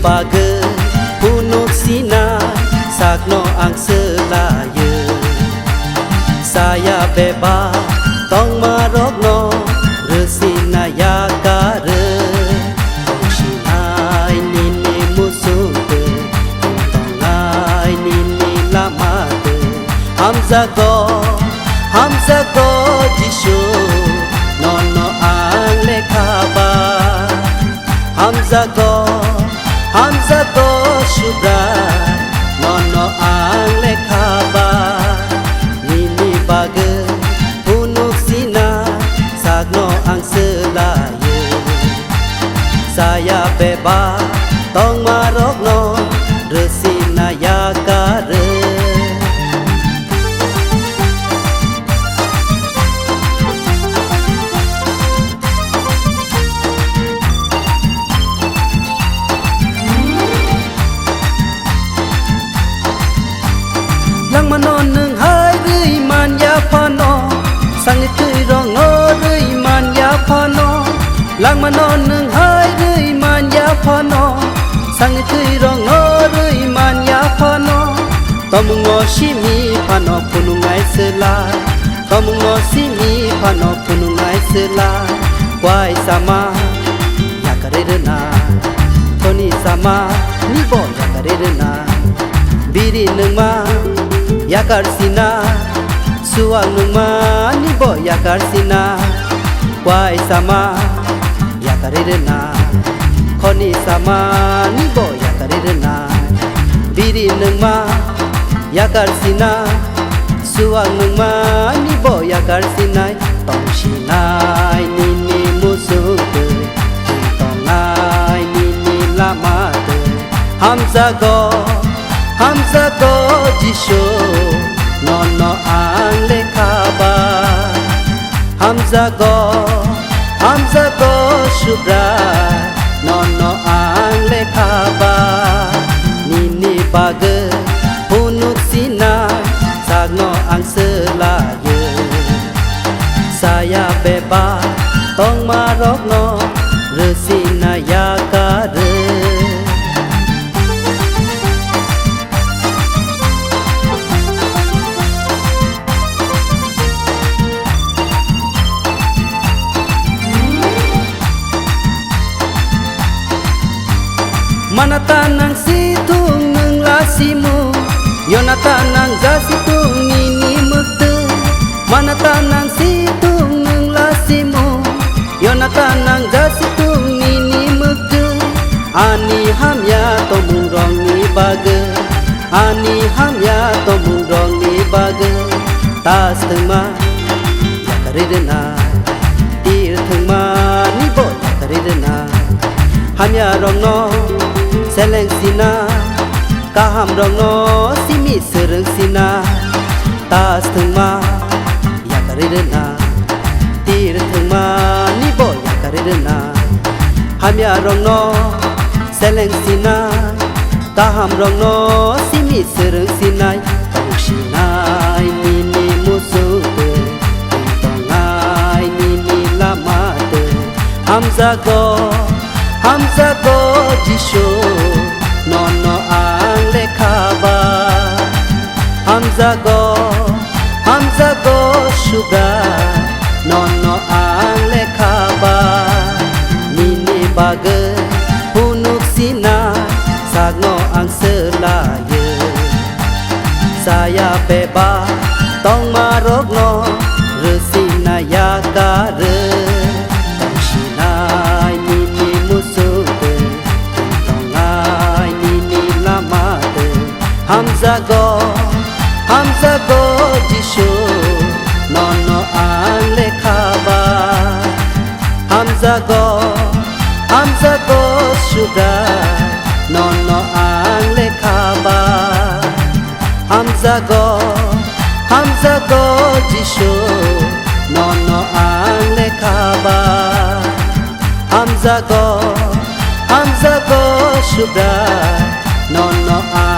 bager punuk sina sakno ang selaya saya bebas tong marokno resina ya kare tong sinai nini musuke tong ai nini lamate hamza go jisho nono ang lekaba hamza go shubra nono ang lekaba nini bager punuk sina sakno ang selaya saya bebas tong marokno resina ya kare lang manon nung hai rui man ya pano sang tui rong o rui man ya pano lang manon nung hai rui man ya pano sang tui rong o rui man ya pano tomungo shimi pano punungai sela tomungo simi pano punungai sela kwai sama yakarena toni sama nibo yakarena biri nungma yakar sina suang nungma nibo yakar sina kwai sama yakarena khoni sama nibo yakarena biri nungma yakar sina suang nungma nibo yakar sinai tong sinai nini musuke tong ai nini lamate hamza go jisho nono ang lekaba hamza go shubra nono ang lekaba nini bager punuk sina sakno ang selaya saya bebas tong marokno resina ya kare Manatanang situng nung lasimu Yonatanang zasitung nini mute Manatanang situng nung lasimu Yonatanang zasitung nini mute Ani hamya tomurong ni bager Ani hamya tomurong ni bager Tas tengma yakarirena Tir tengma nibo yakarirena Hamya rong no seleng sina kaham rong no simi sereng sina tas tengma yakarirena tir tengma nibo yakarirena hamya rong no seleng sina kaham rong no simi sereng sinai tong sinai nini musuke tong ai nini lamate hamza go jisho nono ang lekaba hamza go shubra nono ang lekaba nini bager punuk sina sakno ang selaya saya bebas tong marokno resina ya kare tong sinai nini musuke tong ai nini lamate hamza go jisho nono ang lekaba hamza go shubra nono ang lekaba hamza go jisho nono ang lekaba hamza go shubra nono ang